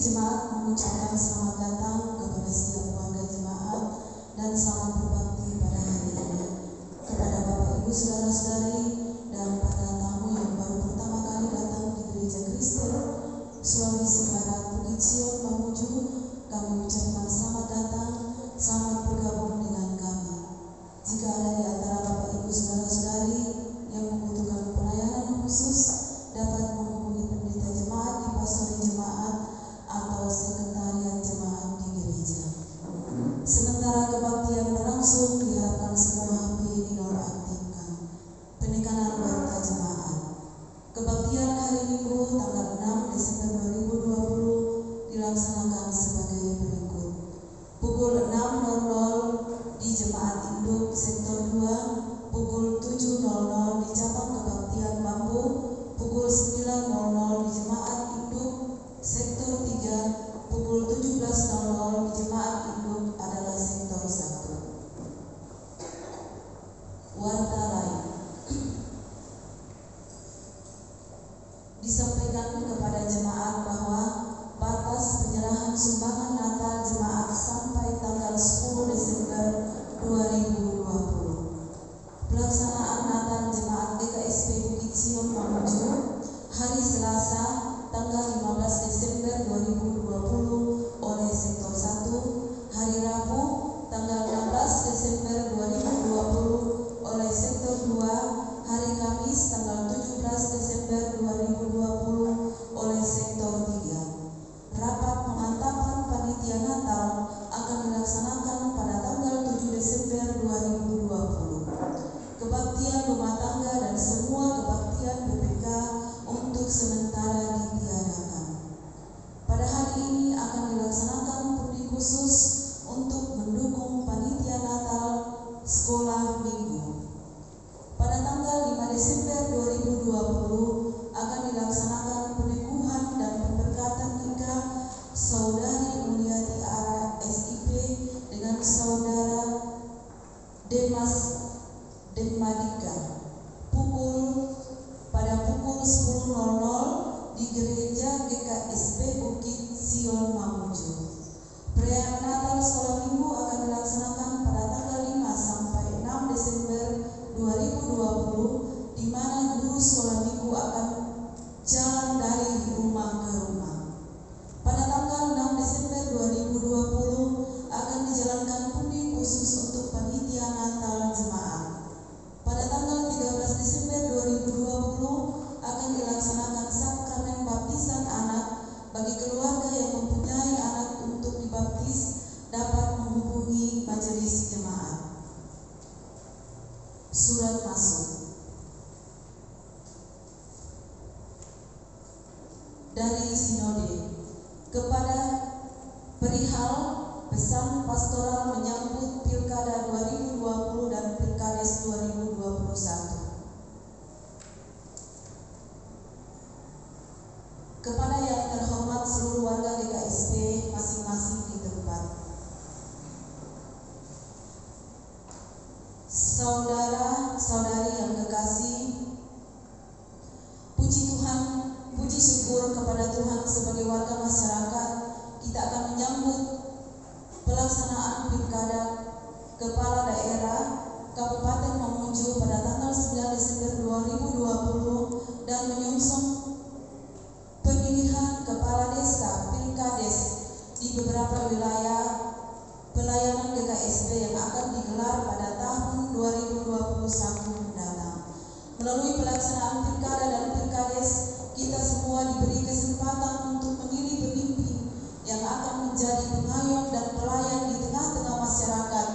jemaat mengucapkan selamat datang kepada setiap warga jemaat dan selamat berbakti pada hari ini. Kepada Bapak Ibu Saudara-saudari dan para tamu yang baru pertama kali datang di Gereja Kristen Sulawesi Barat Bukit Sion Mamuju, kami ucapkan selamat datang, selamat bergabung dengan kami. Jika ada di antara Bapak Ibu Saudara-saudari yang membutuhkan pelayanan khusus, dapat menghubungi pendeta jemaat di pastori jemaat atau sekretariat jemaat di gereja. Sementara kebaktian berlangsung, diharapkan semua HP dinonaktifkan. Penekanan warta jemaat. Kebaktian hari Minggu tanggal 6 Desember 2020 dilaksanakan sebagai berikut. Pukul 6.00 di Jemaat Induk Sektor 2, pukul 7.00 di cabang kebaktian Bambu, pukul 9.00 di Jemaat Induk Sektor 3, pukul 17.00 di Jemaat Induk adalah Sektor 1. Warta lain. Disampaikan kepada jemaat bahwa batas penyerahan sumbangan Natal jemaat sampai tanggal 10 Desember 2020. Pelaksanaan Natal jemaat GKSP Bukit Sion Mamuju hari Selasa tanggal 15 Desember 2020 oleh Sektor 1, hari Rabu tanggal 16 Desember 2020 oleh Sektor 2, hari Kamis tanggal 17 Desember 2020 oleh Sektor 3. Rapat pemantapan panitia Natal akan dilaksanakan pada tanggal 7 Desember 2020. Kebaktian rumah tangga dan semua kebaktian PPK untuk sementara ditiadakan. Pada hari ini akan dilaksanakan pundi khusus untuk mendukung panitia Natal sekolah minggu. Pada tanggal 5 Desember 2020 akan dilaksanakan peneguhan dan pemberkatan nikah Saudari Mulyati Ara SIP dengan Saudara Demas Demadika pada pukul 10.00 di Gereja GKSP Bukit Sion Mamuju. Perayaan Natal sekolah minggu akan dilaksanakan pada tanggal 5 sampai 6 Desember 2020, di mana guru sekolah minggu akan jalan dari rumah ke rumah. Pada tanggal 6 Desember 2020 akan dijalankan pundi khusus untuk panitia Natal jemaat. Pada tanggal 13 Desember 2020 akan dilaksanakan sakramen baptisan anak. Bagi keluarga yang mempunyai anak untuk dibaptis dapat menghubungi majelis jemaat. Surat masuk. Dari Sinode kepada perihal pesan pastoral menyambut Pilkada 2020 dan Pilkades 2021. Kepada yang terhormat seluruh warga GKSP masing-masing di tempat. Saudara-saudari yang kekasih, puji Tuhan, puji syukur kepada Tuhan sebagai warga masyarakat, kita akan menyambut pelaksanaan Pilkada Kepala Daerah Kabupaten Mamuju pada tanggal 9 Desember 2020 dan menyusun pemilihan Kepala Desa Pilkades di beberapa wilayah pelayanan GKSP yang akan digelar pada tahun 2021 mendatang. Melalui pelaksanaan Pilkada dan Pilkades, kita semua diberi kesempatan untuk memilih pemimpin yang akan menjadi pengayom dan pelayan di tengah-tengah masyarakat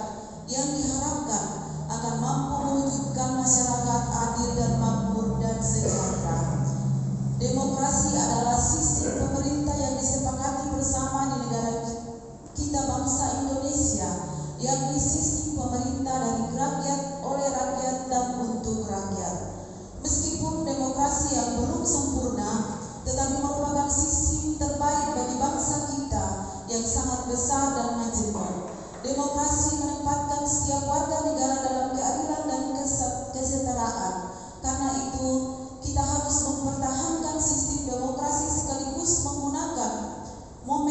yang diharapkan akan mampu mewujudkan masyarakat adil dan makmur dan sejahtera. Demokrasi adalah sistem pemerintah yang disepakati bersama di negara kita bangsa Indonesia, yakni sistem pemerintah dari rakyat, oleh rakyat, dan untuk rakyat. Meskipun demokrasi yang belum sempurna, tetapi merupakan sistem terbaik bagi bangsa kita yang sangat besar dan majemuk. Demokrasi menempatkan setiap warga negara dalam keadilan dan kesetaraan. Karena itu, kita harus mempertahankan sistem demokrasi sekaligus menggunakan momen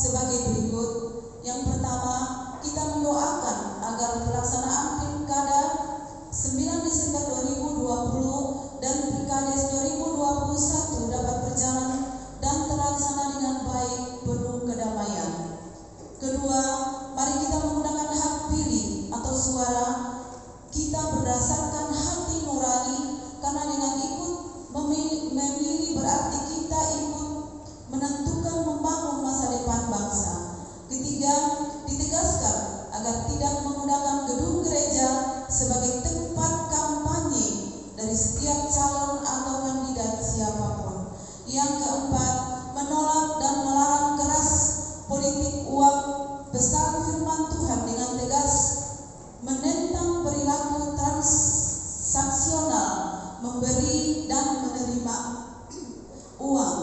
sebagai berikut. Yang pertama, kita mendoakan agar pelaksanaan Pilkada 9 Desember 2020 dan Pilkades 2021 dapat berjalan dan terlaksana dengan baik, penuh kedamaian. Kedua, mari kita menggunakan hak pilih atau suara kita berdasarkan hati nurani, karena dengan ikut memilih berarti kita ikut menentukan membangun masa depan bangsa. Ketiga, ditegaskan agar tidak menggunakan gedung gereja sebagai tempat kampanye dari setiap calon atau kandidat siapapun. Yang keempat, menolak dan melarang keras politik uang besar firman Tuhan dengan tegas, menentang perilaku transaksional memberi dan menerima uang.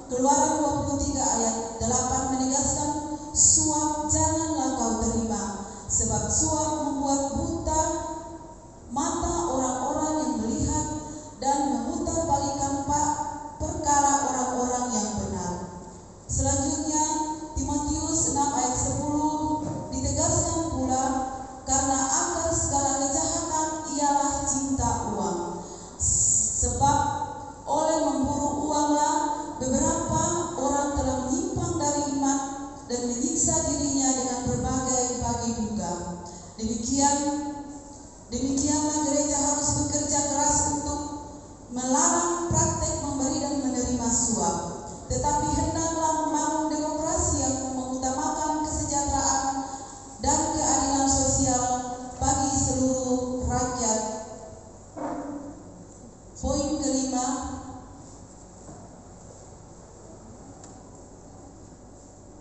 Keluaran 23 ayat 8 menegaskan suap janganlah kau terima, sebab suap membuat buta mata orang-orang yang melihat dan memutarbalikan perkara orang-orang yang benar. Selanjutnya, Timotius 6 ayat 10 ditegaskan pula, karena akar segala kejahatan ialah cinta uang. Sebab oleh memburu uanglah beberapa orang telah menyimpang dari iman dan menyiksa dirinya dengan berbagai bagi duka. Demikianlah gereja harus bekerja keras untuk melarang praktek memberi dan menerima suap. Tetapi hendaklah membangun demokrasi yang mengutamakan kesejahteraan dan keadilan sosial bagi seluruh rakyat. Poin kelima,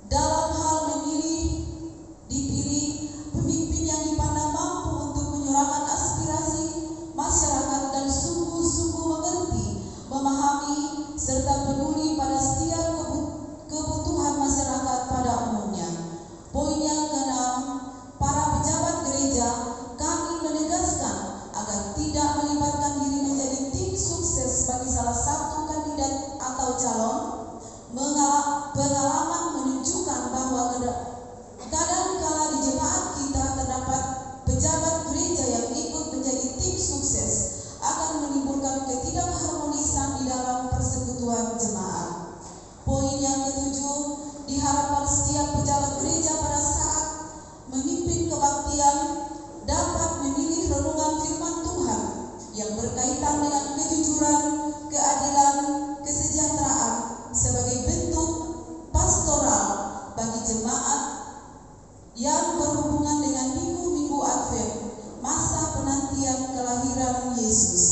dalam hal dipilih pemimpin yang dipandang mampu untuk menyuarakan aspirasi masyarakat dan sungguh-sungguh mengerti, memahami, serta peduli pada setiap kebutuhan masyarakat pada umumnya. Poin yang keenam, para pejabat gereja, kami menegaskan agar tidak melibatkan diri menjadi tim sukses bagi salah satu kandidat atau calon. Pengalaman menunjukkan bahwa kadangkala di jemaat kita terdapat pejabat gereja yang ikut menjadi tim sukses akan menimbulkan ketidakharmonisan di dalam persekutuan jemaat. Poin yang ketujuh, diharapkan setiap pejabat gereja pada saat memimpin kebaktian dapat memilih renungan firman Tuhan yang berkaitan dengan kejujuran, keadilan, kesejahteraan sebagai bentuk pastoral bagi jemaat yang berhubungan dengan minggu-minggu Advent, masa penantian kelahiran Yesus.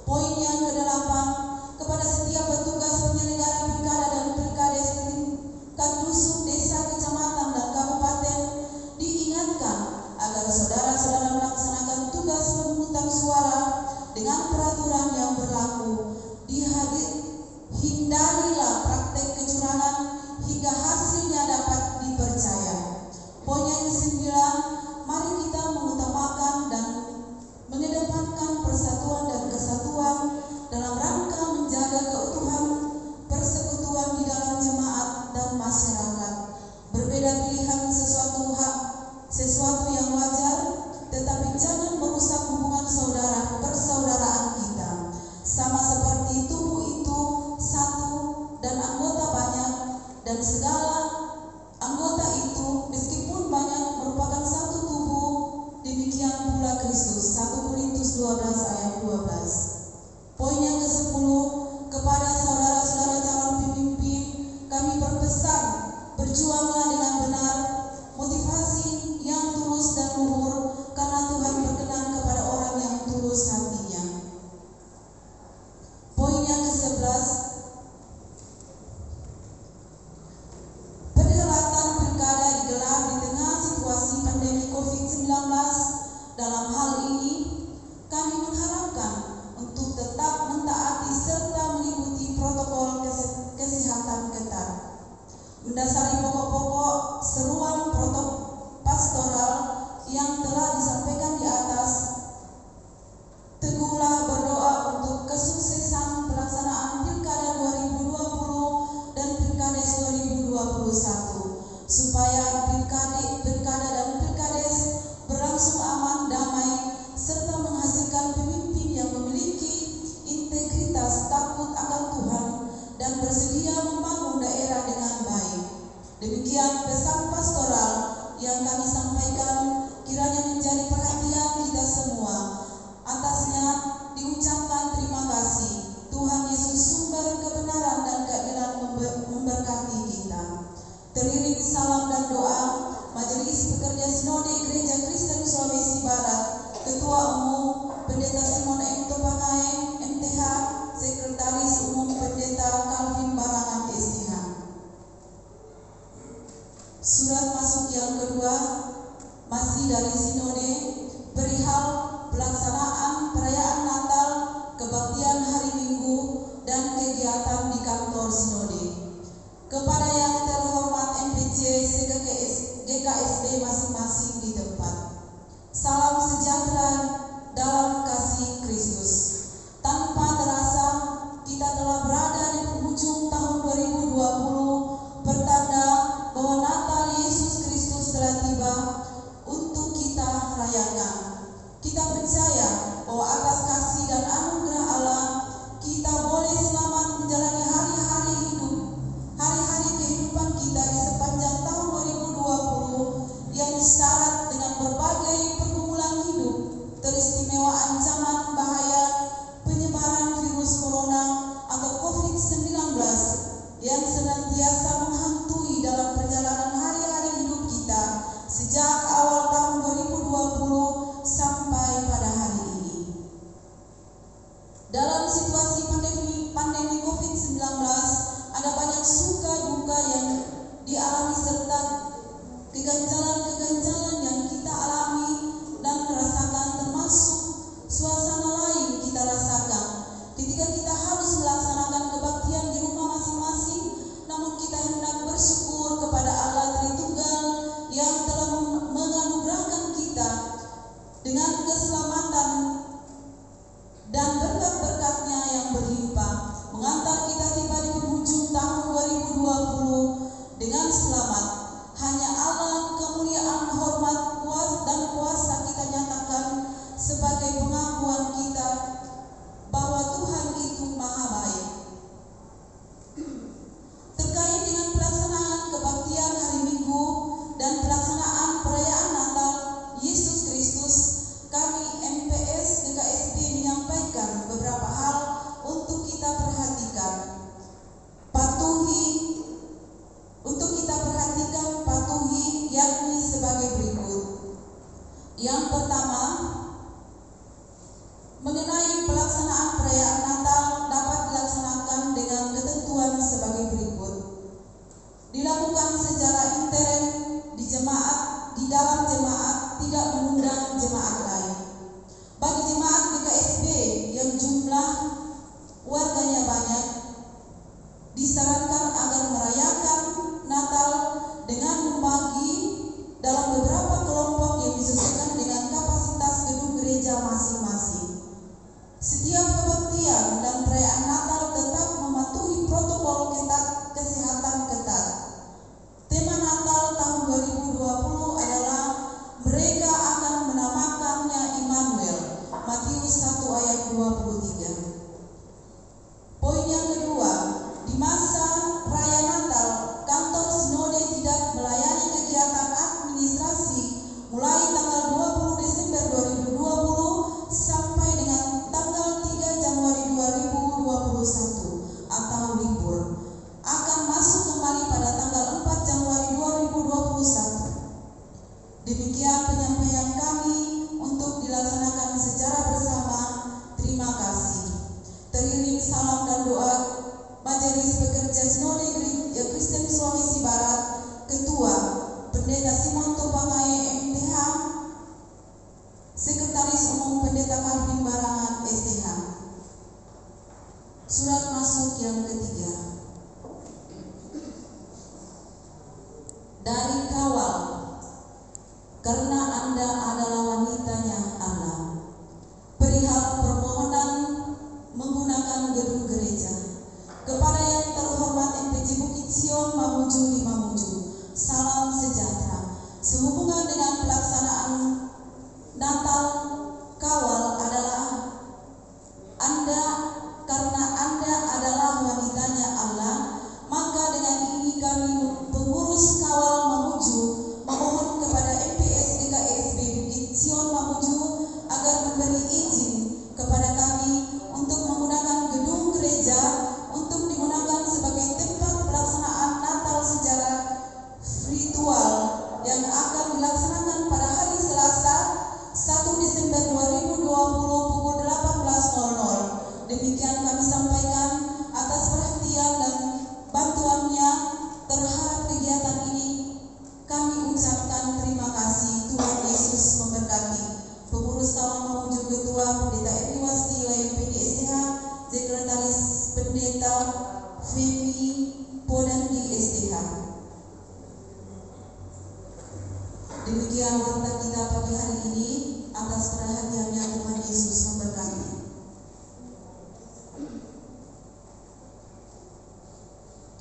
Poin yang kedelapan, kepada setiap petugas penyelenggara pilkada dan pilkades tingkat dusun, desa, kecamatan, dan kabupaten diingatkan agar saudara-saudara melaksanakan tugas pemungutan suara dengan peraturan yang berlaku berintegritas, takut akan Tuhan, dan bersedia membangun daerah dengan baik. Demikian pesan pastoral yang kami sampaikan, kiranya menjadi perhatian kita semua. Atasnya diucapkan terima kasih. Tuhan Yesus sumber kebenaran dan keadilan memberkati kita. Teriring salam dan doa, Majelis Pekerja Sinode Gereja Kristen Sulawesi Barat, Ketua Umum Pendeta Simon M. Topangae, MTH, Sekretaris Umum Pendeta Calvin Barangan, STH. Surat masuk yang kedua, masih dari Sinode, perihal pelaksanaan perayaan Natal, kebaktian hari Minggu, dan kegiatan di kantor Sinode. Kepada yang terhormat MPC GKSD masing-masing di tempat, salam sejahtera dalam kasih Kristus. Tanpa terasa, kita telah berada di penghujung tahun 2020, pertanda bahwa Natal Yesus Kristus telah tiba untuk kita rayakan. Kita percaya bahwa atas kasih dan anugerah Allah, kita boleh selamat menjalani hari-hari kehidupan kita di sepanjang tahun 2020 yang syarat dengan berbagai pergumulan hidup, teristimewa ancaman bahaya penyebaran virus corona atau COVID-19 yang senantiasa menghantui dalam perjalanan hari-hari hidup kita sejak awal tahun 2020 sampai pada hari ini. Dalam situasi pandemi COVID-19, ada banyak suka duka yang dialami serta keganjalan-keganjalan yang kita alami dan rasakan, termasuk suasana lain kita rasakan ketika kita harus melaksanakan kebaktian di rumah masing-masing. Namun kita hendak bersyukur kepada Allah Tritunggal yang telah menganugerahkan kita dengan keselamatan dan berkat-berkatnya yang berlimpah, mengantar kita tiba di penghujung tahun 2020 dengan selamat. Hanya Allah kemuliaan, hormat, dan kuasa kita nyatakan sebagai pengakuan kita bahwa Tuhan itu Maha Baik. Terkait dengan pelaksanaan kebaktian hari Minggu dan pelaksanaan perayaan Natal Yesus Kristus, kami MPS GKSD menyampaikan beberapa hal untuk kita perhatikan. Patuhi yakni sebagai berikut. Yang pertama, mengenai pelaksanaan perayaan Natal dapat dilaksanakan dengan ketentuan sebagai berikut. Dilakukan secara intern di dalam jemaat, tidak mengundang jemaat lain. Bagi jemaat GKSD yang jumlah warganya banyak, disarankan agar merayakan Natal dengan membagi dalam beberapa kelompok yang disesuaikan dengan kapasitas gedung gereja masing-masing. Setiap kebaktian dan perayaan Natal tetap mematuhi protokol kesehatan ketat. Tema Natal tahun 2020 adalah mereka akan menamakannya Immanuel, Matius 1 ayat 23. Poin yang kedua, di masa raya Natal, kantor Sinode tidak melayani kegiatan administrasi mulai tanggal 20 Desember 2020 sampai dengan tanggal 3 Januari 2021 atau libur. Akan masuk kembali pada tanggal 4 Januari 2021. Demikian penyampaian kami untuk dilaksanakan secara bersama. Terima kasih. Teriring salam dan doa, Majelis Pekerja Sinode Gereja Kristen Sulawesi Barat, Ketua Pendeta Simon Topangae, MTH, Sekretaris Umum Pendeta Calvin Barangan, STH. Surat masuk yang ketiga. Dari Kawal, karena Anda adalah wanitanya Allah. Perihal permohonan menggunakan gedung gereja. Kepada yang terhormat MPC Bukit Sion Mamuju di Mamuju, salam sejahtera. Sehubungan dengan pelaksanaan Natal, Kawal adalah Anda karena Pendeta Femi Podandi STH. Demikian warta kita pagi hari ini. Atas perhatiannya Tuhan Yesus memberkati.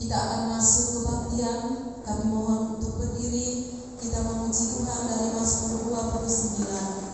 Kita akan masuk kebaktian. Kami mohon untuk berdiri. Kita memuji Tuhan dari Mazmur 29.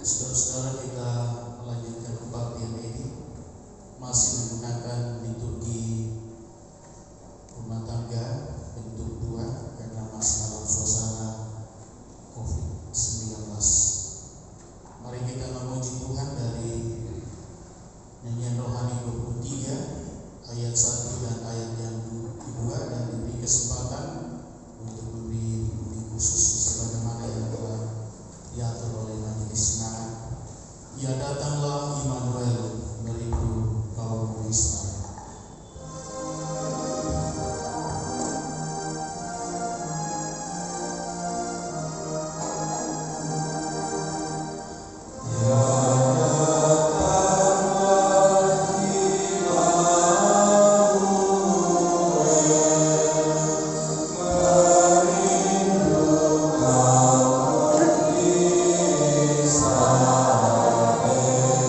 Saudara-saudara, kita melanjutkan kebaktian ini masih menggunakan liturgi rumah tangga bentuk 2 karena masih dalam suasana COVID-19. Mari kita memuji Tuhan dari nyanyian rohani 23 ayat 1 dan ayat yang kedua, dan diberi kesempatan untuk memberi puji khusus sebagaimana yang telah diatur oleh majelis jemaat. Ya datanglah Immanuel, merindu kaum Israel. Israel.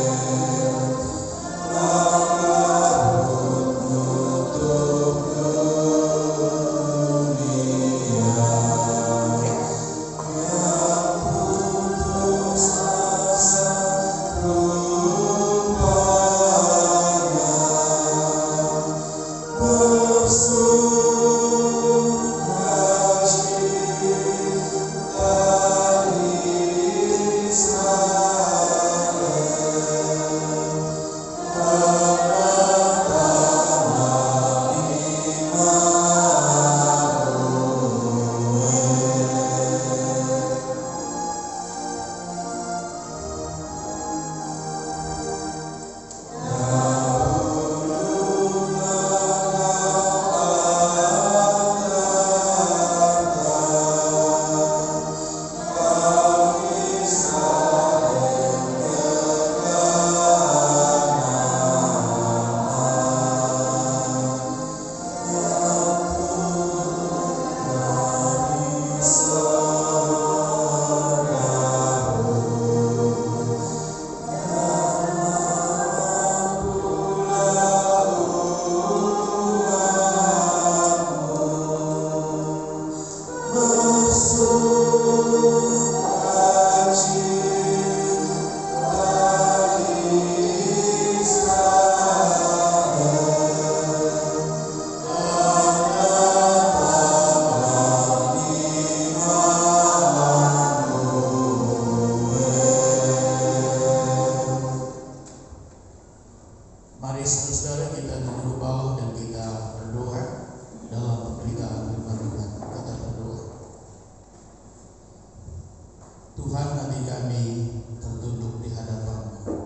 Tuhan, hati kami tertunduk di hadapan-Mu,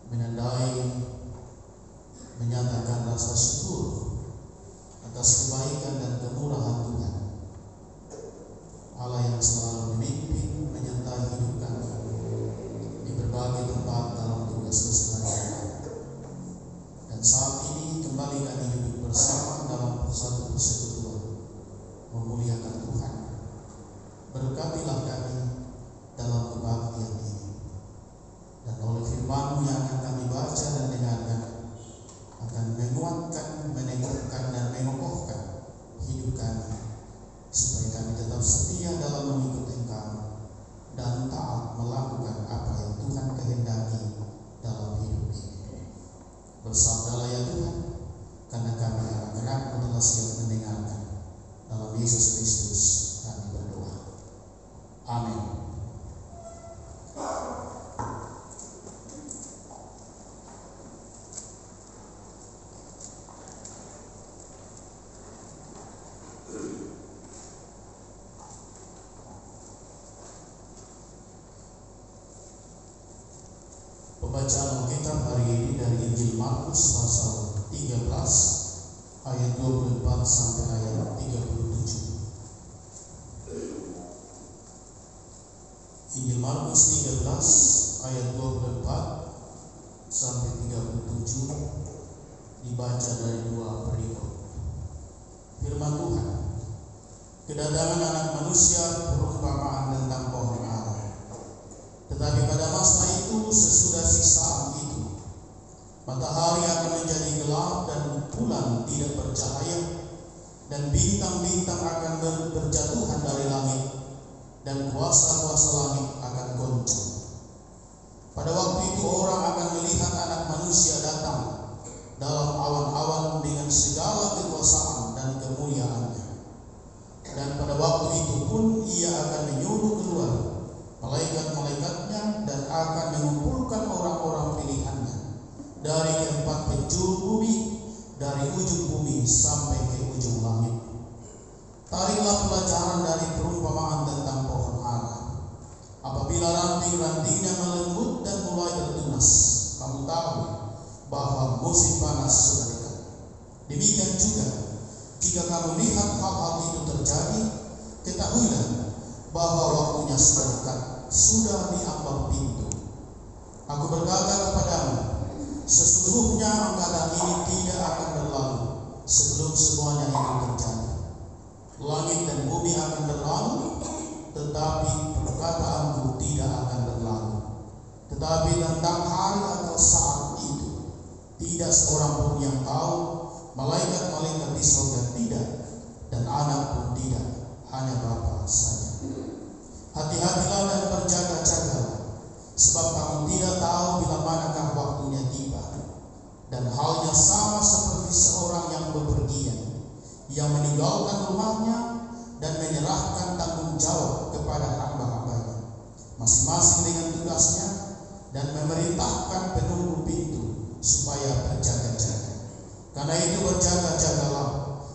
menandai, menyatakan rasa syukur atas kebaikan dan kemurahan Tuhan, Allah yang selalu memimpin menyertai hidup kami di berbagai tempat dalam tugas keseharian. Dan saat ini kembali kami hidup bersama dalam satu persekutuan memuliakan Tuhan. Berkatilah kami dalam kebaktian ini, dan oleh firman-Mu yang akan kami baca dan dengarkan akan menguatkan, meneguhkan, dan mengokohkan hidup kami, supaya kami tetap setia dalam mengikuti Engkau dan taat melakukan apa yang Tuhan kehendaki dalam hidup ini. Bersabdalah ya Tuhan, karena kami anak-anak-Mu telah siap mendengarkan. Dalam Yesus Kristus kami berdoa. Amin. Pembacaan Alkitab hari ini dari Injil Markus pasal 13 ayat 24 sampai ayat 37. Injil Markus 13 ayat 24 sampai 37 dibaca dari dua berikut. Firman Tuhan, kedatangan Anak Manusia perumpamaan tentang pohon ara. Tetapi pada masa itu, sesudah siksaan itu, matahari akan menjadi gelap dan bulan tidak bercahaya, dan bintang-bintang akan berjatuhan dari langit, dan kuasa-kuasa langit akan goncang. Pada waktu itu orang akan melihat Anak Manusia datang dalam awan-awan dengan segala kekuasaan dan kemuliaannya. Dan pada waktu itu pun Ia akan menyuruh keluar malaikat-malaikatnya dan akan mengumpulkan orang-orang pilihannya dari keempat penjuru bumi, dari ujung bumi sampai ke ujung langit. Tariklah pelajaran dari perumpamaan tentang pohon ara. Apabila ranting-rantingnya melembut dan mulai bertunas, kamu tahu bahwa musim panas sudah dekat. Demikian juga, jika kamu lihat hal-hal itu terjadi, ketahuilah bahwa waktunya sudah dekat, sudah di ambang pintu. Aku berkata kepadamu, sesungguhnya angkatan ini tidak akan berlalu sebelum semuanya itu terjadi. Langit dan bumi akan berlalu, tetapi perkataanku tidak akan berlalu. Tetapi tentang hari atau saat itu, tidak seorang pun yang tahu, malaikat-malaikat di surga tidak, dan anak pun tidak, hanya Bapa saja. Hati-hatilah dan berjaga-jagalah, sebab kamu tidak tahu bila manakah waktunya tiba. Dan halnya sama seperti seorang yang bepergian, yang meninggalkan rumahnya dan menyerahkan tanggung jawab kepada hamba-hambanya, masing-masing dengan tugasnya, dan memerintahkan penunggu pintu supaya berjaga-jaga. Karena itu berjaga-jagalah,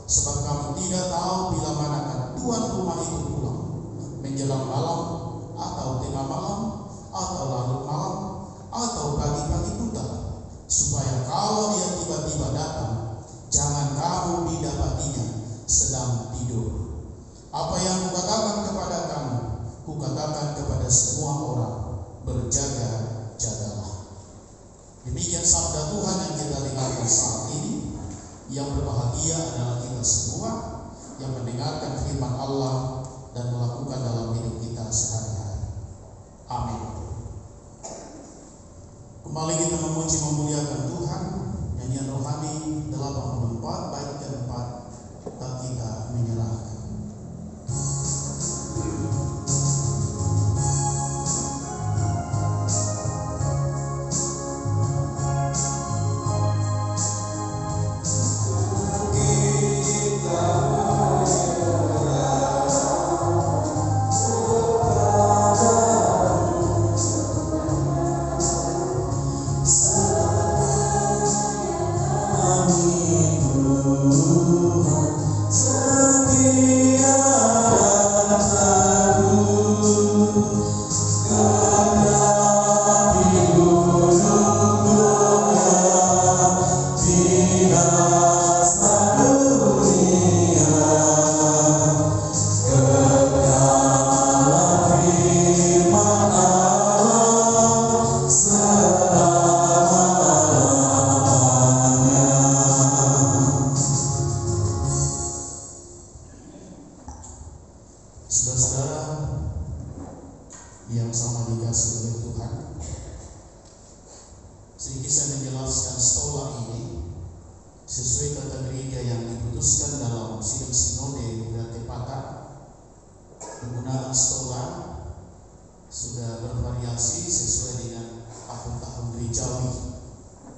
sebab kamu tidak tahu bila manakah tuan rumah itu pulang, menjelang malam, atau tengah malam, atau larut malam, atau pagi-pagi buta, supaya kalau dia tiba-tiba datang, jangan kamu didapatinya sedang tidur. Apa yang kukatakan kepada kamu, kukatakan kepada semua orang, berjaga-jagalah. Demikian sabda Tuhan yang kita dengarkan saat ini. Yang berbahagia adalah kita semua yang mendengarkan firman Allah dan melakukan dalam hidup kita sehari-hari. Amin. Kembali kita memuji memuliakan Tuhan. Nyanyian rohani 84 bait keempat, tak kita menyerahkan. Salam yang sama dikasih oleh Tuhan, sedikit saya menjelaskan stola ini sesuai tata gereja yang diputuskan dalam sidang sinode Gatepata. Penggunaan stola sudah bervariasi sesuai dengan tahun-tahun gerejawi.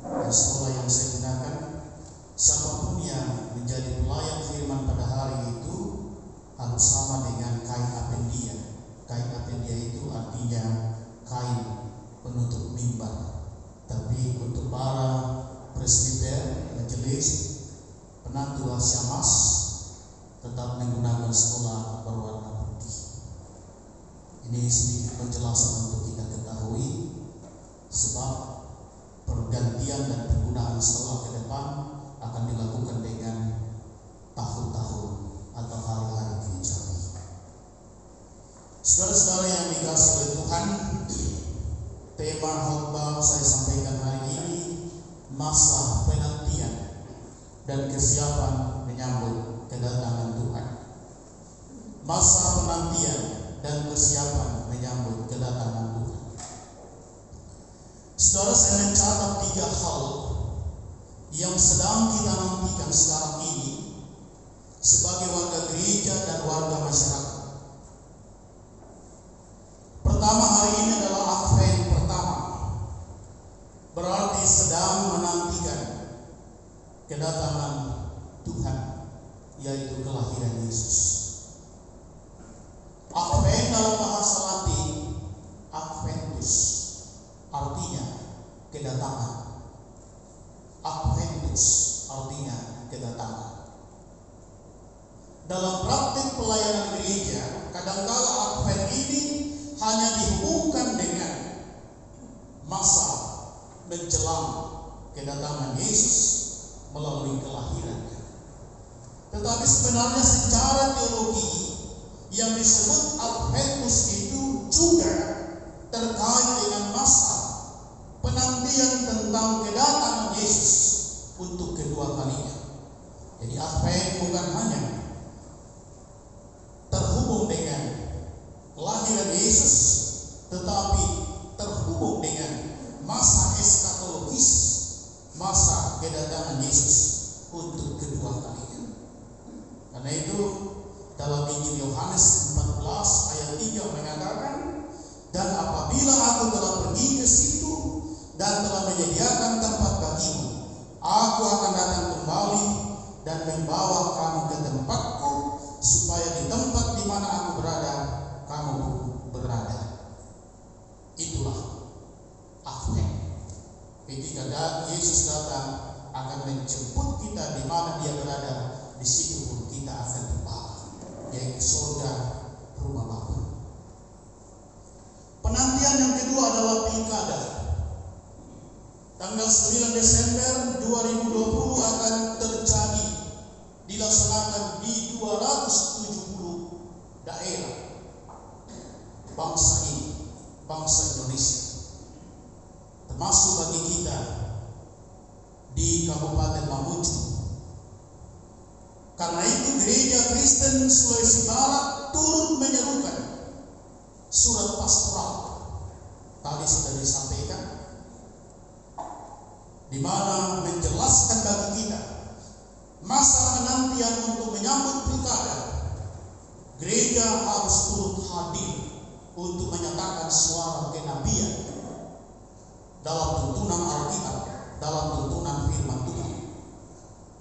Dan stola yang saya gunakan, siapapun yang menjadi pelayan firman pada hari itu harus sama dengan kain apendia. Kain apendia itu artinya kain penutup mimbar. Tapi untuk para presbiter, majelis, penatua syamas tetap menggunakan stola berwarna putih. Ini sedikit penjelasan untuk kita ketahui, sebab pergantian dan penggunaan stola ke depan akan dilakukan dengan tahun-tahun atau hari-hari gerejawi. Saudara-saudara yang dikasihi oleh Tuhan, tema khotbah saya sampaikan hari ini, masa penantian dan kesiapan menyambut kedatangan Tuhan. Masa penantian dan kesiapan menyambut kedatangan Tuhan. Saudara, saya mencatat 3 hal yang sedang kita nantikan sekarang ini sebagai warga gereja dan warga masyarakat. Pertama, hari ini adalah Advent pertama, berarti sedang menantikan kedatangan Tuhan, yaitu kelahiran Yesus. Advent dalam bahasa Latin, Adventus, artinya kedatangan. Adventus artinya kedatangan. Dalam praktik pelayanan gereja, kadangkala Advent ini hanya dihubungkan dengan masa menjelang kedatangan Yesus melalui kelahirannya. Tetapi sebenarnya secara teologi yang disebut Adventus itu juga terkait dengan masa penantian tentang kedatangan Yesus untuk kedua kalinya. Jadi Advent bukan hanya terhubung dengan kelahiran Yesus, tetapi terhubung dengan masa eskatologis, masa kedatangan Yesus untuk kedua kalinya. Karena itu dalam Injil Yohanes 14 ayat 3 mengatakan, dan apabila aku telah pergi ke situ dan telah menyediakan tempat bagimu, aku akan datang kembali dan membawa kamu ke tempatku, supaya di tempat di mana aku berada, kamu berada. Itulah Advent. Ketika Yesus datang akan menjemput kita di mana Dia berada, di situ pun kita akan kembali, yaitu surga, rumah Bapa. Penantian yang kedua adalah pilkada. Tanggal 9 Desember 2020 akan terjadi, dilaksanakan di 270 daerah bangsa ini, bangsa Indonesia, termasuk bagi kita di Kabupaten Mamuju. Karena itu Gereja Kristen Sulawesi Barat turut menyerukan surat pastoral tadi sudah disampaikan, di mana menjelaskan bagi kita masa penantian untuk menyambut pilkada. Gereja harus turut hadir untuk menyatakan suara kenabian dalam tuntunan Alkitab, dalam tuntunan firman Tuhan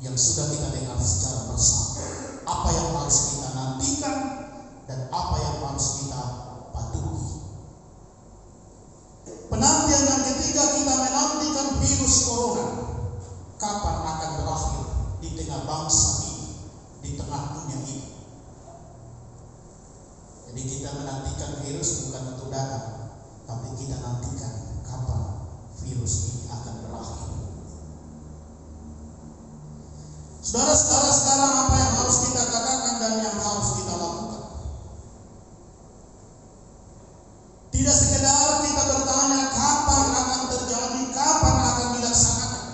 yang sudah kita dengar secara bersama. Apa yang harus kita nantikan dan apa yang harus kita patuhi. Penantian yang ketiga, kita menantikan virus corona kapan akan berakhir di tengah bangsa ini, di tengah dunia ini. Jadi kita menantikan virus bukan untuk datang, tapi kita nantikan kapan virus ini akan berakhir. Saudara-saudara, sekarang apa yang harus kita katakan dan yang harus kita lakukan? Tidak sekedar kita bertanya kapan akan terjadi, kapan akan dilaksanakan.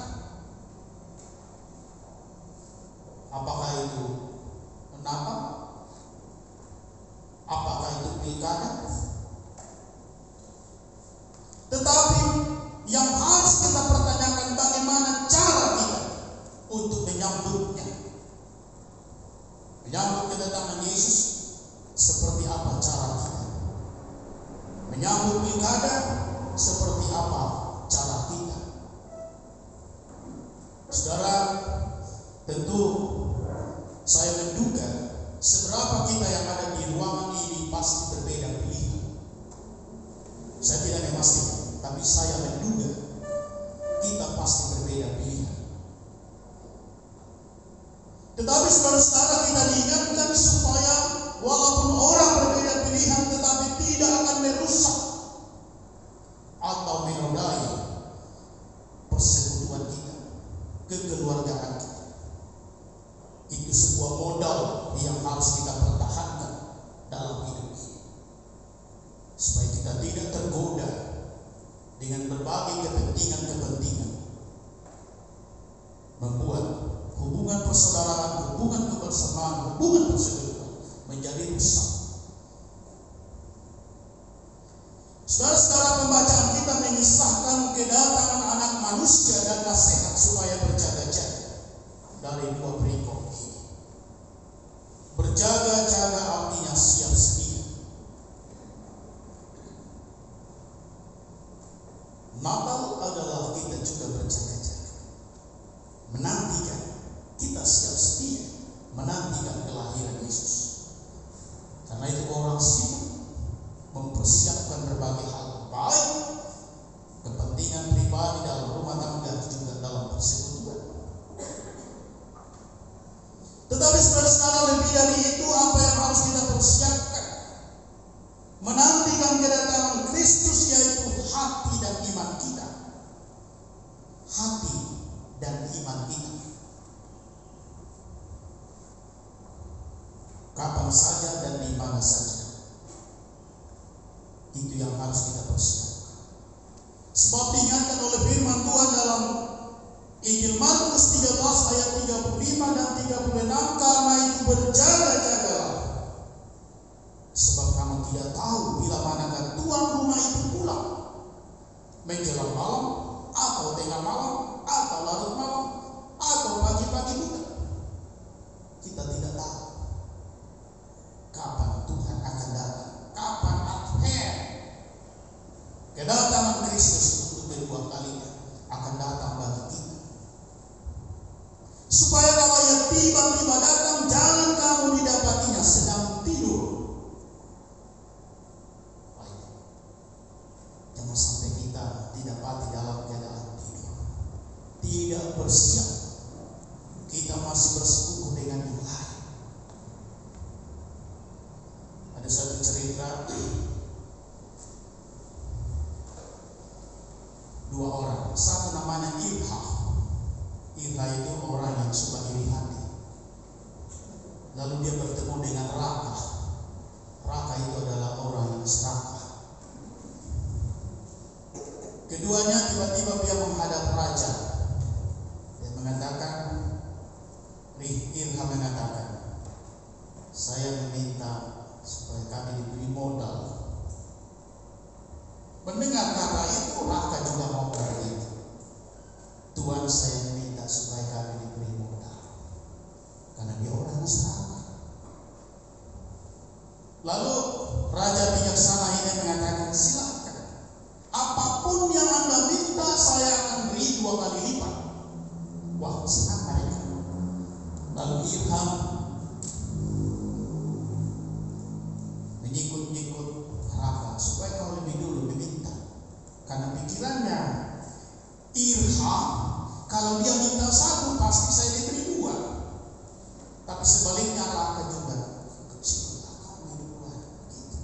Apakah itu menapa? Apakah itu pilkada? persaudaraan, hubungan kebersamaan, hubungan persekutuan menjadi rusak. Saudara-saudara, pembacaan kita mengisahkan kedatangan Anak Manusia dan nasihat supaya berjaga-jaga dari dua perikop ini. Berjaga-jaga artinya siap sedia. Natal adalah kita juga berjaga-jaga, menantikan, kita siap sedia menantikan kelahiran Yesus. Karena itu orang sibuk mempersiapkan berbagai hal, baik kepentingan pribadi dalam rumah tangga juga dalam persekutuan. Tetapi saudara-saudara, lebih dari itu, apa yang harus kita persiapkan menantikan kedatangan Kristus, yaitu hati dan iman kita. Hati dan iman kita. Kapan saja dan di mana saja. Itu yang harus kita persiapkan. Sebab diingatkan oleh firman Tuhan dalam Injil Markus 13 ayat 35 dan 36, karena itu berjaga-jagalah. Sebab kamu tidak tahu bila manakah tuan rumah itu pulang, menjelang malam, atau tengah malam, atau larut malam, atau pagi-pagi buta. Kita tidak tahu kapan Tuhan akan datang, kapan akhir kedatangan Kristus untuk kedua kalinya akan datang bagi kita. Supaya kalau ia tiba-tiba datang, jangan kamu didapatinya sedang tidur. Baik. Jangan sampai kita didapati dalam keadaan tidur, tidak bersiap. Kita masih bersekutu dengan yang lain. Ada satu cerita, dua orang, satu namanya Ilha. Ilha itu orang yang suka iri hati. Lalu dia bertemu dengan Raka. Raka itu adalah orang yang serakah. Keduanya tiba-tiba dia menghadap raja. Dia mengatakan, Ilha mengatakan, saya meminta supaya kami diberi modal. Mendengar kata itu, Raka juga mau begitu. Tuhan, saya minta supaya kami diberi modal, karena dia orang serakah. Lalu Raja bijaksana ini mengatakan, silakan, apapun yang Anda minta saya akan beri 2 kali lipat. Wah, senang mereka. Lalu Ilham menyikut-nyikut Raka supaya kau lebih dulu meminta, karena pikirannya Ilham, kalau dia minta 1 pasti saya diberi 2. Tapi sebaliknya Raka juga sikutlah kau beri 2 gitu.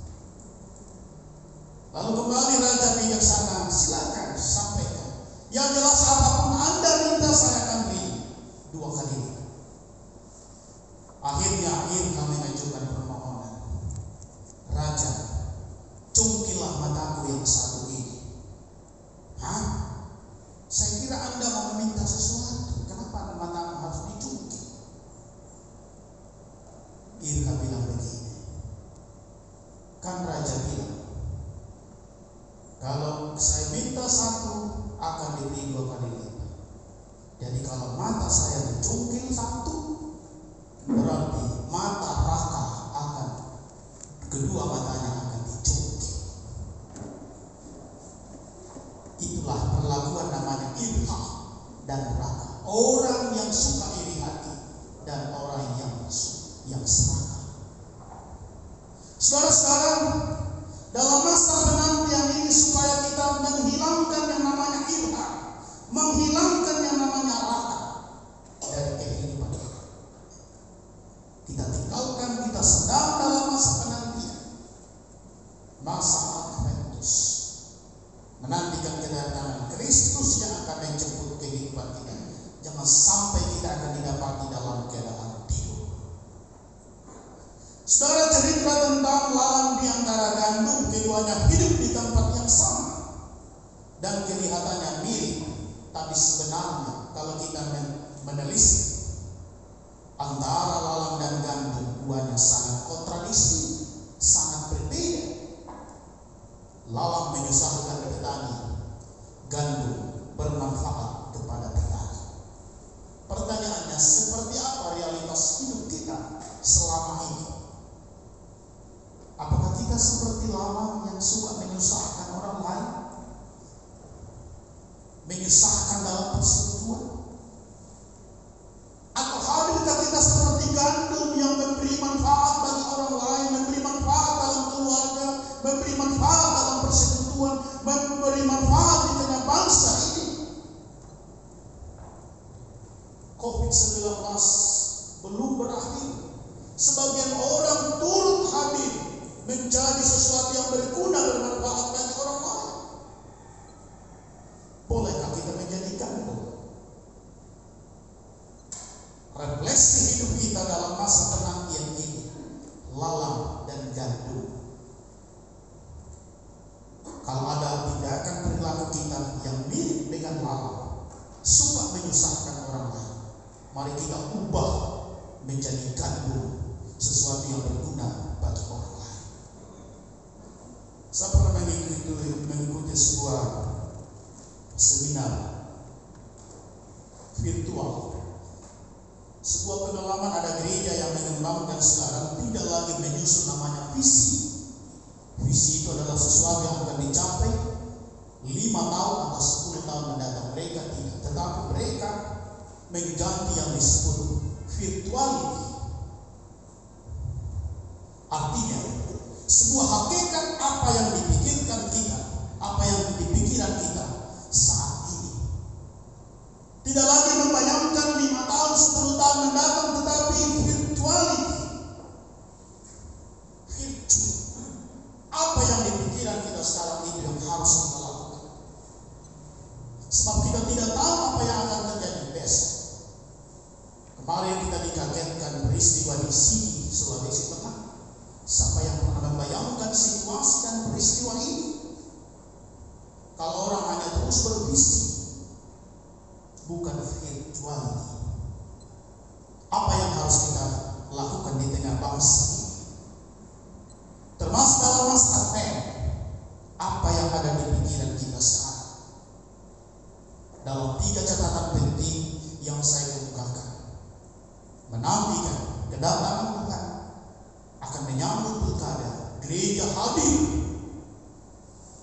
Lalu kembali Raja bijaksana, silakan sampaikan. Yang jelas apapun Anda minta saya akan beri 2 kali lipat. Akhirnya Ilham mengajukan permohonan, Raja, cungkilah mataku yang satu ini. Hah? Saya kira Anda mau meminta sesuatu, kenapa matamu harus dicungkil? Ilha bilang begini, kan Raja bilang, kalau saya minta 1 akan diberi 2 kali lipat. Jadi kalau mata saya dicungkil 1, berarti mata Raka akan, kedua matanya akan dicungkil. Itulah perlakuan namanya Ilha dan Raka. Orang yang suka iri hati dan orang yang serakah. Saudara-saudara, dalam masa penantian ini supaya kita menghilangkan yang namanya Ilha, menghilangkan yang namanya Raka dari kehidupan kita. Kita tinggalkan, kita sedang dalam masa penantian, masa Adventus, menantikan kedatangan Kristus yang akan menjemput kehidupan kita. Jangan sampai kita akan didapati dalam keadaan tidur. Saudara, cerita tentang lalang di antara gandum, keduanya hidup di tempat yang sama dan kelihatannya mirip, tapi sebenarnya kalau kita menelisik, lalang menyusahkan petani, gandum bermanfaat kepada petani. Pertanyaannya, seperti apa realitas hidup kita selama ini? Apakah kita seperti lalang yang suka menyusahkan orang lain? Menyusahkan dalam persekutuan? Atau hadirkah kita seperti gandum yang memberi manfaat bagi orang lain, memberi manfaat dalam keluarga, memberi manfaat dalam persekutuan, memberi manfaat di tengah bangsa ini? COVID-19 belum berakhir. Sebagian orang turut hadir menjadi sesuatu yang berguna, bermanfaat bagi orang lain. Bolehkah kita menjadi gandum? Refleksi hidup kita dalam masa penantian ini, lalang dan gandum. Kalau ada tindakan perilaku kita yang mirip dengan lalang, suka menyusahkan orang lain, mari kita ubah menjadi gandum, sesuatu yang berguna bagi orang lain. Saya pernah mengikuti sebuah seminar virtual. Sebuah pengalaman, ada gereja yang mengembangkan sekarang tidak lagi menyusun namanya visi. Visi itu adalah sesuatu yang akan dicapai 5 tahun atau 10 tahun mendatang. Mereka tidak, tetapi mereka mengganti yang disebut virtuality. Artinya, sebuah hakikat apa yang dipikirkan kita, apa yang dipikiran kita saat ini. Tidak lagi membayangkan 5 tahun, 10 tahun mendatang, tetapi virtuality. Virtual. Apa yang dipikiran kita sekarang itu yang harus kita lakukan. Sebab kita tidak tahu apa yang akan terjadi besok. Kemarin kita dikagetkan peristiwa di Sigi, Sulawesi Tengah. Siapa yang pernah membayangkan situasi dan peristiwa ini? Kalau orang hanya terus berbisik, bukan virtuality. Apa yang harus kita lakukan di tengah bangsa ini? Termasuk dalam masa Advent, apa yang ada di pikiran kita sekarang? Dalam 3 catatan penting yang saya kemukakan. Menantikan kedatangan Tuhan, akan menyambut pilkada, gereja hadir.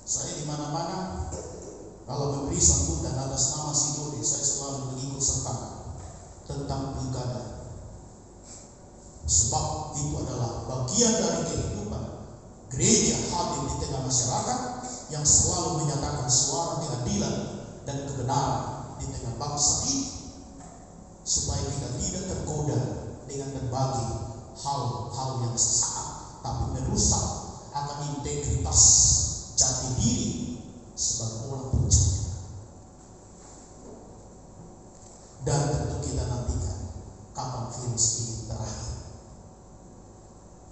Saya di mana-mana kalau memberi sambutan atas nama Sinode, saya selalu mengikut sertakan tentang pilkada. Sebab itu adalah bagian dari kehidupan gereja hadir di tengah masyarakat yang selalu menyatakan suara keadilan dan kebenaran di tengah bangsa ini, supaya kita tidak tergoda dengan berbagai hal-hal yang sesaat, tapi merusak akan integritas jati diri sebagai orang percaya. Dan tentu kita nantikan kapan virus ini berakhir.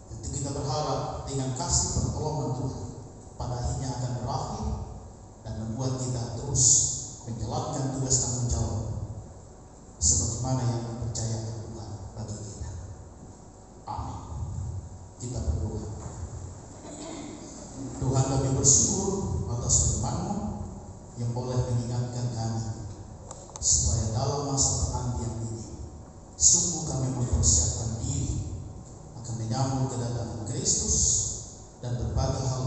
Tentu kita berharap dengan kasih pertolongan Tuhan, pada akhirnya akan berakhir dan membuat kita terus menjalankan tugas tanggung jawab sebagaimana yang dipercayakan Tuhan bagi kita. Amin. Kita berdoa. Tuhan, kami bersyukur atas firman-Mu yang boleh mengingatkan kami supaya dalam masa penantian ini sungguh kami mempersiapkan diri akan menyambut kedatangan Kristus dan berbagai hal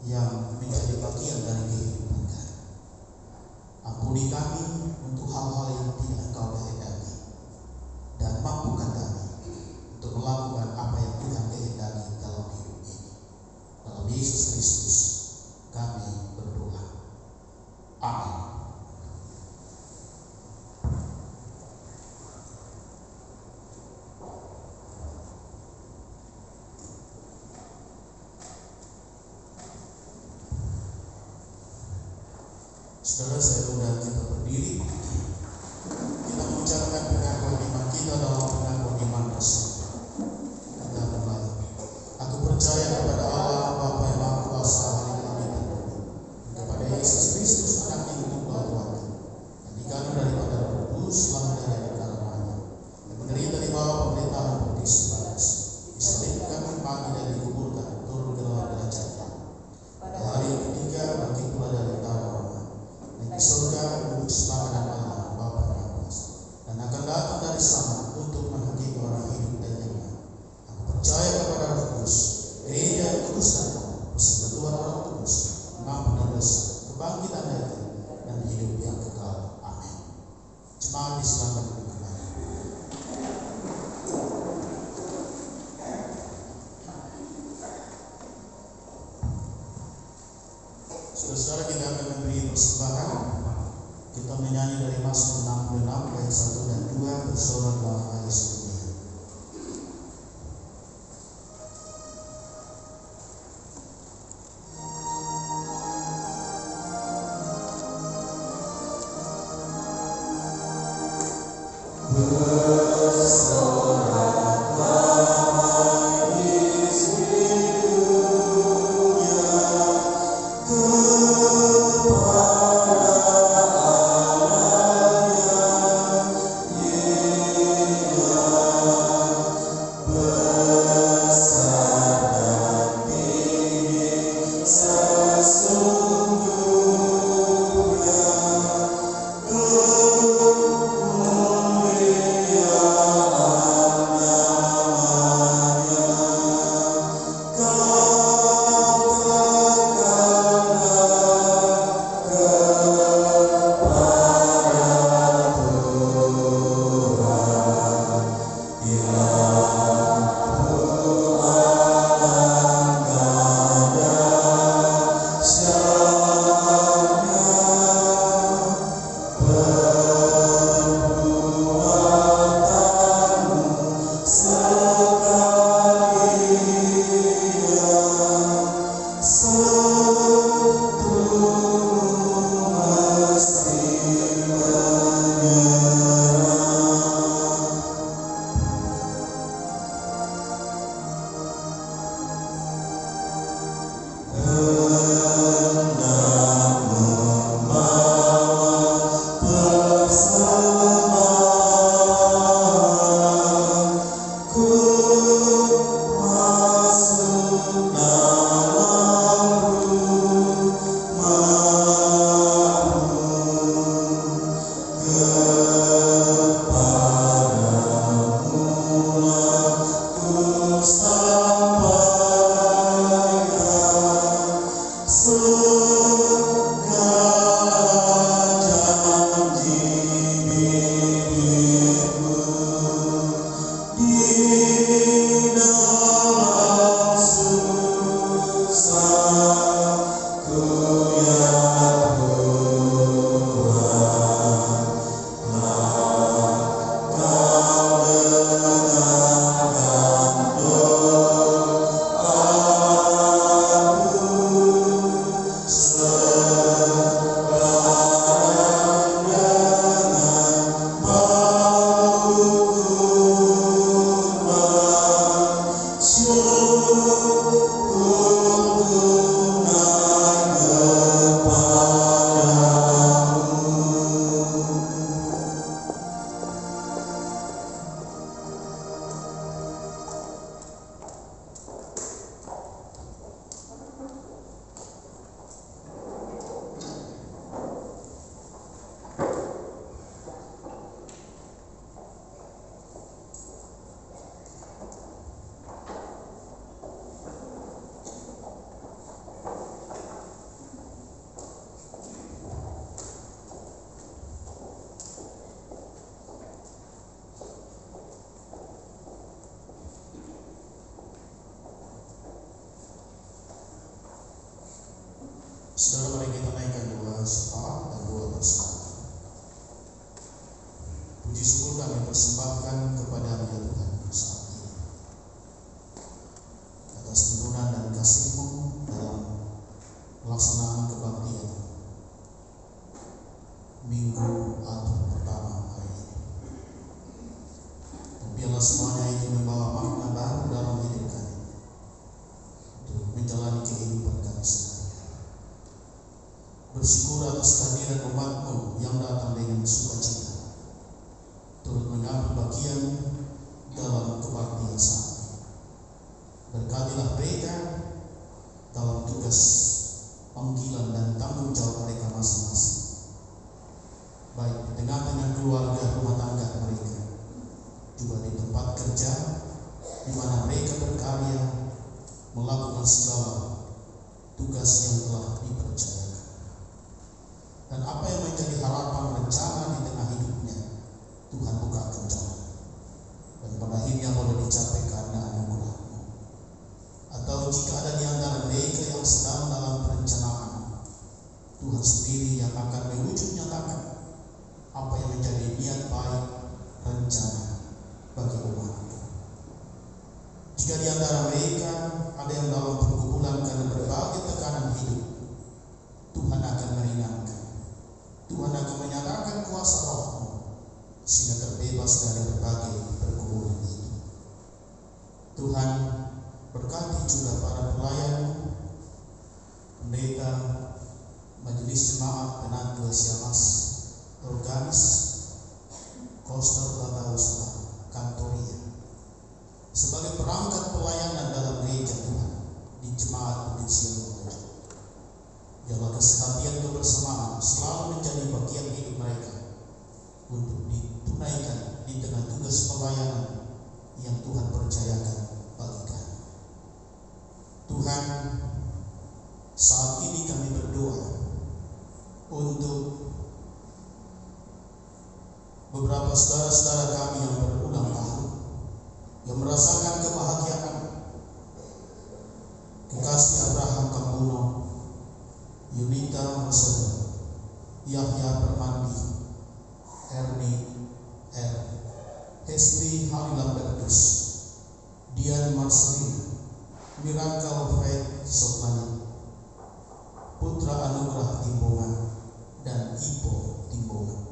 yang menjadi bagian dari kehidupan kami. Ampuni kami untuk hal-hal yang tidak Engkau kehendaki, dan mampukan kami untuk melakukan apa yang Tuhan kehendaki dalam hidup ini. Dalam Yesus Kristus kami berdoa. Amin. Saudara, saya undang kita berdiri. Kita mengucapkan pengakuan iman kita dalam pengakuan iman bersama. Kita mulai. Aku percaya kepada Allah Bapa yang Maha Kuasa, hari kami terlebih, kepada Yesus Kristus Anak yang tunggal Tuhan, yang dikandung daripada Roh Kudus, lahir dari karenanya, yang menderita di bawah pemerintahan Pontius Pilatus, disalibkan, mati dan dikuburkan, turun ke dalam derajatnya. Pada hari Saudara, kita akan memberi persembahan. Kita menyanyi dari Mazmur 66 ayat 1 dan 2 bersorak dalam ayat sebelumnya. Saudara, mari kita naikkan dua syafaat dan dua persembahan. Puji syukur kami persembahkan kepada-Mu ya Tuhan saat ini atas tuntunan dan kasih-Mu dalam pelaksanaan kebaktian Minggu Atur pertama hari ini. Dan biarlah semuanya ini membawa makna baru dalam hidup kami untuk menjalani kehidupan kami sehari. Bersyukur atas kehadiran umat-Mu yang datang dengan sukacita, turut mengambil bagian dalam kebaktian saat ini. Berkatilah mereka dalam tugas panggilan dan tanggung jawab mereka masing-masing, baik di tengah-tengah keluarga rumah tangga mereka, juga di tempat kerja di mana mereka berkarya melakukan segala tugas yang telah dipercayakan. Dan apa yang menjadi harapan rencana di tengah hidupnya, Tuhan bukakan jalan, dan pada akhirnya boleh dicapai karena anugerah-Mu. Atau jika ada di antara mereka yang sedang dalam perencanaan Saat ini kami berdoa untuk beberapa saudara-saudara kami yang berulang tahun, yang merasakan kebahagiaan. Kekasih Abraham Kambuno, Yunita Marcelo, Yahya Permandi, Erni R, Hesli Halilambertus, Dian Marcelina, Miracle Faith Soplani, Putra Anugrah Timbongan, dan Ipo Timbongan.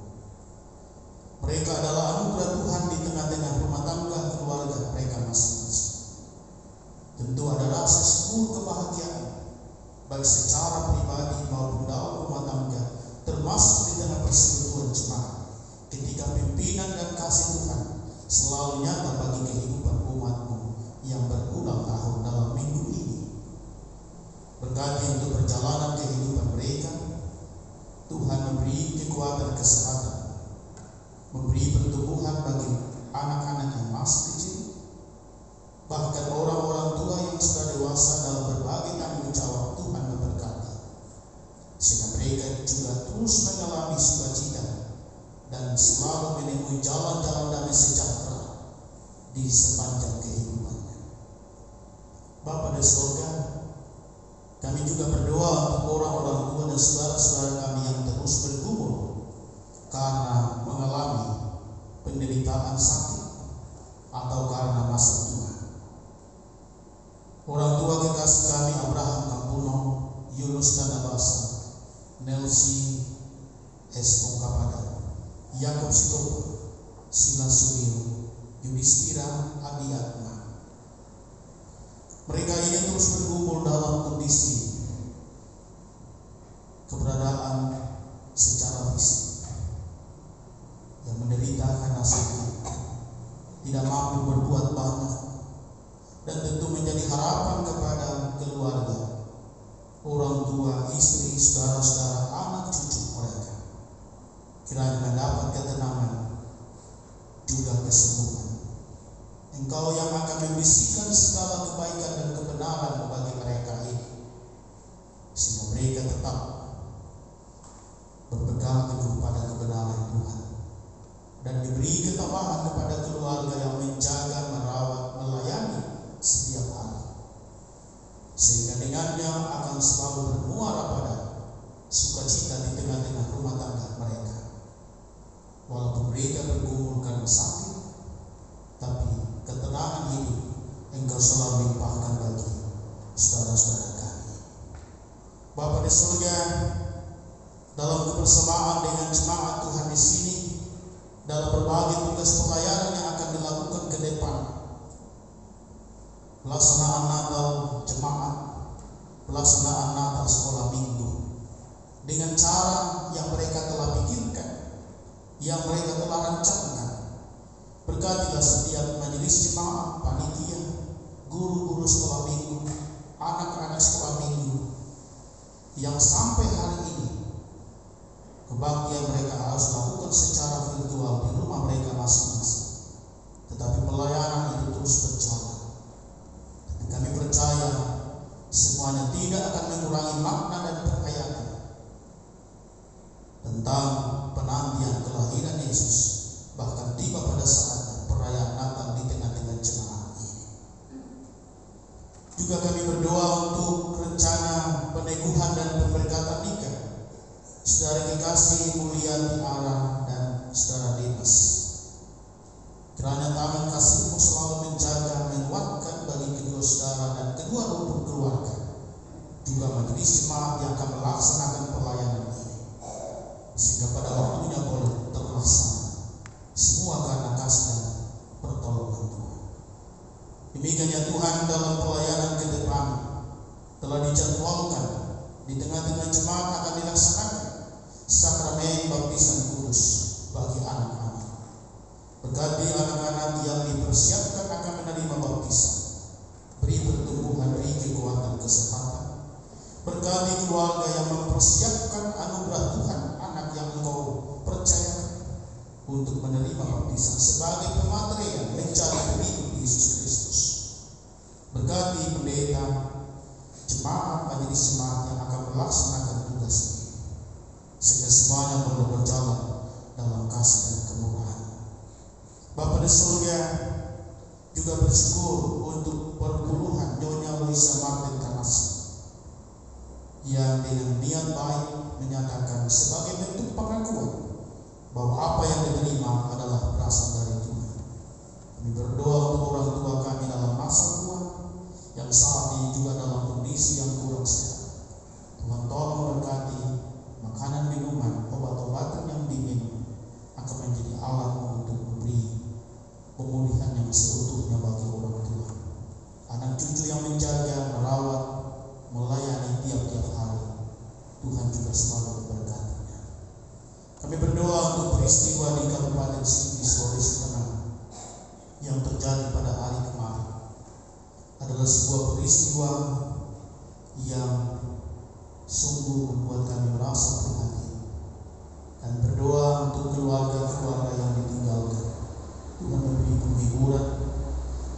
Mereka adalah anugerah Tuhan di tengah-tengah rumah tangga keluarga mereka masing-masing. Tentu ada rasa syukur kebahagiaan, baik secara pribadi maupun dalam rumah tangga, termasuk di tengah persekutuan jemaat, ketika pimpinan dan kasih Tuhan selalu nyata bagi kehidupan umat-Mu yang berulang tahun dalam minggu ini. Berkati untuk perjalanan kehidupan mereka, Tuhan memberi kekuatan kesehatan, memberi pertumbuhan bagi anak-anak yang masih kecil, bahkan orang-orang tua yang sudah dewasa dalam berbagai tanggung jawab. Tuhan memberkati, sehingga mereka juga terus mengalami sukacita dan selalu menemui jalan-jalan damai sejahtera di sepanjang kehidupannya. Bapa di surga, kami juga berdoa untuk orang-orang tua dan saudara-saudara kami yang terus bergumul karena mengalami penderitaan sakit atau karena masa tua. Orang tua kekasih kami Abraham Kambuno, Yunus Danabasa, Nelsi Espongkapada, Yakob Sitopo, Silas Subio, Yudhistira Adiatma. Mereka ini terus bergumul dalam kondisi keberadaan secara fisik yang menderita karena sakit, tidak mampu berbuat banyak, dan tentu menjadi harapan kepada keluarga, orang tua, istri, saudara-saudara, anak cucu mereka. Kiranya mendapat ketenangan juga kesembuhan. Engkau yang akan membisikkan segala kebaikan dan kebenaran bagi mereka ini, sehingga mereka tetap berpegang teguh pada kebenaran Tuhan, dan diberi ketabahan kepada keluarga yang menjaga, merawat, melayani setiap hari, sehingga dengannya akan selalu bermuara pada sukacita di tengah-tengah rumah tangga mereka. Walaupun mereka bergumul karena sakit, tapi ketenangan hidup Engkau selalu limpahkan bagi saudara-saudara kami. Bapa di surga, dalam kebersamaan dengan jemaat Tuhan di sini, dalam berbagai tugas pelayanan yang akan dilakukan ke depan, pelaksanaan Natal jemaat, pelaksanaan Natal sekolah minggu, dengan cara yang mereka telah pikirkan, yang mereka telah rancangkan. Berkatilah setiap majelis jemaat, panitia, guru-guru sekolah minggu, anak-anak sekolah minggu, yang sampai hari ini kebaktian mereka harus lakukan secara virtual di rumah mereka masing-masing, tetapi pelayanan itu terus berjalan. Tapi kami percaya semuanya tidak akan mengurangi makna dan penghayatan tentang penantian kelahiran Yesus, bahkan tiba pada saat perayaan Natal di tengah-tengah jemaat ini. Juga kami berdoa untuk rencana peneguhan dan pemberkatan nikah saudara kekasih Mulia Tiara dan saudara Dimas. Kiranya tangan kasih-Mu selalu menjaga, menguatkan bagi kedua saudara dan kedua rumpun keluarga, juga majelis jemaat yang akan melaksanakan pelayanan ini, sehingga pada waktunya boleh terlaksana semua karena kasih dan pertolongan Tuhan. Demikian ya Tuhan, dalam pelayanan ke depan telah dijadwalkan di tengah-tengah jemaat akan dilaksanakan sakramen baptisan kudus bagi anak-anak. Berkati anak-anak yang dipersiapkan akan menerima baptisan, beri pertumbuhan, beri kekuatan, kesehatan. Berkati keluarga yang mempersiapkan anugerah Tuhan, anak yang Engkau percayakan untuk menerima baptisan sebagai pematerian mencari pengikut Yesus Kristus. Berkati pendeta, jemaat, majelis jemaat yang melaksanakan tugas ini, sehingga semuanya boleh berjalan dalam kasih dan kemurahan. Bapa di surga juga bersyukur untuk perpuluhan Nyonya Luisa Martin Kanasi yang dengan niat baik menyatakan sebagai bentuk pengakuan bahwa apa yang diterima adalah berasal dari Tuhan. Kami berdoa untuk orang tua kami dalam masa tua yang saat ini juga dalam kondisi yang kurang sehat. Tuhan tolong berkati makanan, minuman, obat-obatan yang diminum akan menjadi alat untuk memberi pemulihan yang seutuhnya bagi orang tua. Anak cucu yang menjaga, merawat, melayani tiap-tiap hari, Tuhan juga selalu memberkatinya. Kami berdoa untuk peristiwa di Kabupaten Sigi, Sulawesi Tengah yang terjadi pada hari kemarin. Adalah sebuah peristiwa yang sungguh membuat kami merasa prihatin, dan berdoa untuk keluarga-keluarga yang ditinggalkan. Tuhan memberi penghiburan.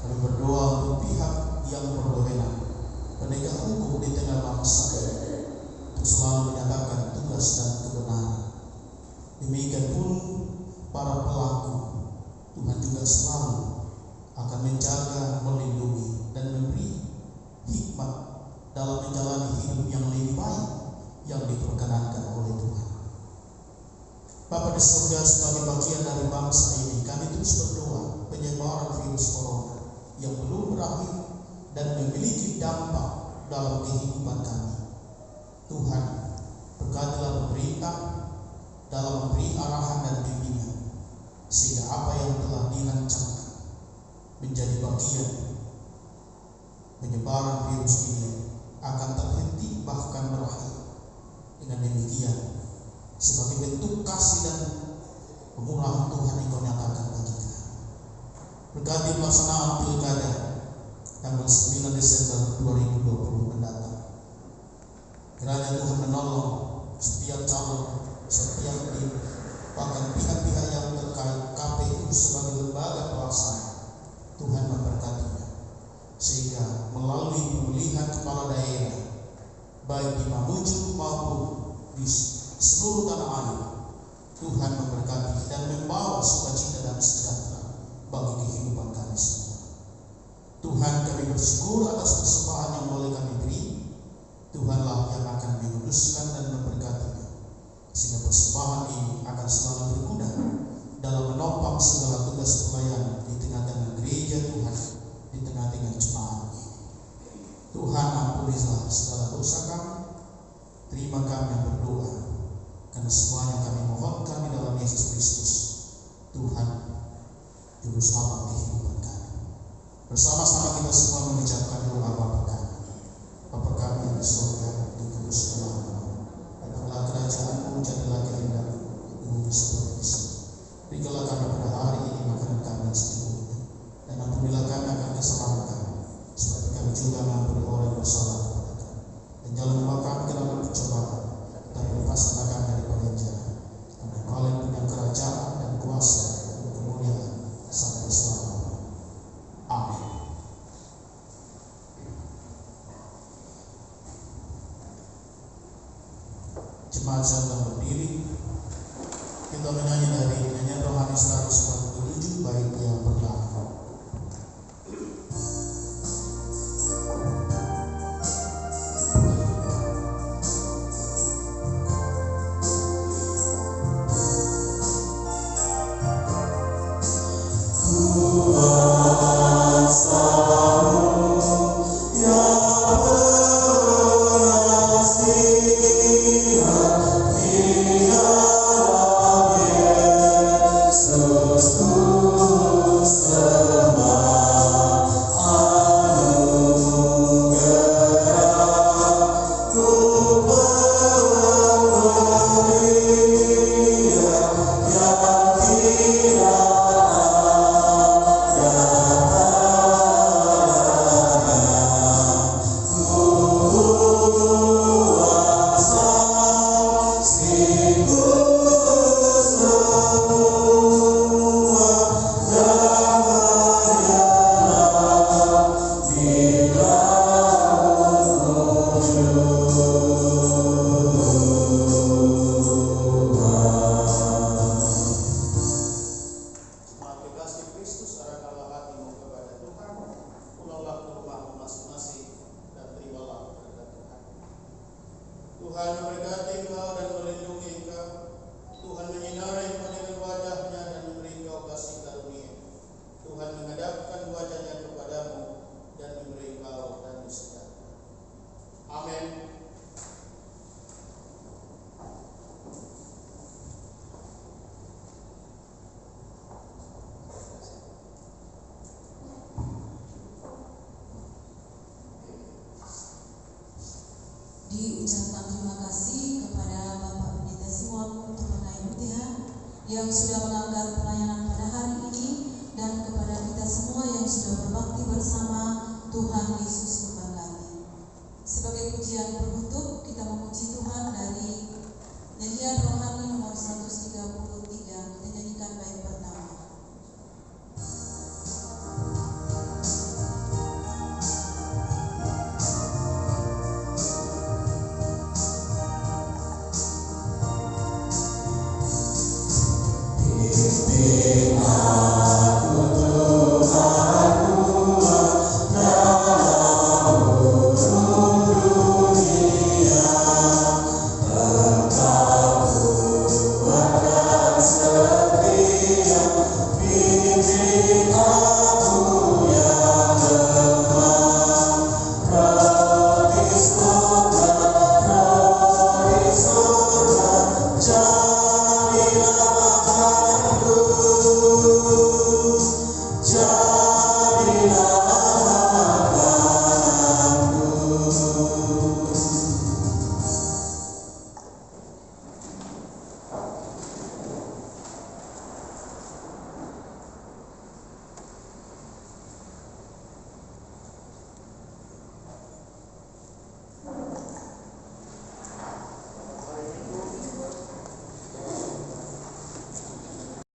Kami berdoa untuk pihak yang berwenang, penegak hukum di tengah bangsa, untuk selalu menyatakan tugas dan kebenaran. Demikian pun para pelaku, Tuhan juga selalu akan menjaga, melindungi, dan memberi hikmat dalam menjalani hidup yang lebih baik yang diperkenankan oleh Tuhan. Bapa di surga, sebagai bagian dari bangsa ini, kami terus berdoa penyebaran virus corona yang belum berakhir dan memiliki dampak dalam kehidupan kami. Tuhan, berkatilah pemerintah dalam memberi arahan dan bimbingan, sehingga apa yang telah dirancangkan menjadi bagian penyebaran virus ini akan terhenti bahkan berakhir. Dengan demikian, sebagai bentuk kasih dan kemurahan Tuhan yang Kau nyatakan bagi kami. Berkati pelaksanaan pilkada tanggal 9 Desember 2020 mendatang. Kiranya Tuhan menolong setiap calon, setiap tim, bahkan pihak-pihak yang terkait KPU sebagai lembaga pelaksana. Tuhan memberkatinya, sehingga melalui pemilihan kepala daerah, baik di Mamuju maupun di seluruh tanah air, Tuhan memberkati dan membawa sukacita dan sejahtera bagi kehidupan kami semua. Tuhan, kami bersyukur atas persembahan yang boleh kami beri. Tuhanlah yang akan menguduskan dan memberkatinya, sehingga persembahan ini akan selalu berguna dalam menopang segala tugas pelayanan di tengah-tengah gereja Tuhan, di tengah-tengah jemaat ini. Tuhan, ampunilah segala dosa kami. Terima kami yang berdoa, karena semuanya kami mohon kami dalam Yesus Kristus, Tuhan, Juru Selamat kehidupan kami. Bersama-sama kita semua mengucapkan doa Bapa kami. Bapa kami yang di surga, dikuduskanlah namamu. Datanglah kerajaan-Mu, jadilah kehendakmu di bumi seperti di surga. Berikanlah kami pada hari ini makanan kami yang secukupnya, dan ampunilah kami akan kesalahan kami, seperti kami juga mengampuni orang yang bersalah kepada kami. Dan jangan membawa kami ke dalam pencobaan, tapi lepaskanlah kami daripada yang jahat. Karena Kau yang punya kerajaan dan kuasa dan kemuliaan sampai selama-lamanya. Amin. Jemaat sedang berdiri. Kita menyanyi dari nyanyian rohani 147 bait yang pertama. Jesus. Tuhan memberkati engkau dan melindungi engkau. Tuhan menyinari engkau dengan wajah-Nya dan memberi engkau kasih karunia. Tuhan menghadapkan wajah-Nya kepadamu dan memberi engkau damai sejahtera. Amin. Diucapkan terima kasih kepada Bapak Pendeta Simon untuk pengayutian yang sudah mengangkat pelayanan pada hari ini, dan kepada kita semua yang sudah berbakti bersama. Tuhan Yesus memberkati. Sebagai pujian penutup, kita memuji Tuhan dari nyanyian rohani nomor 133. Kita nyanyikan bait pertama.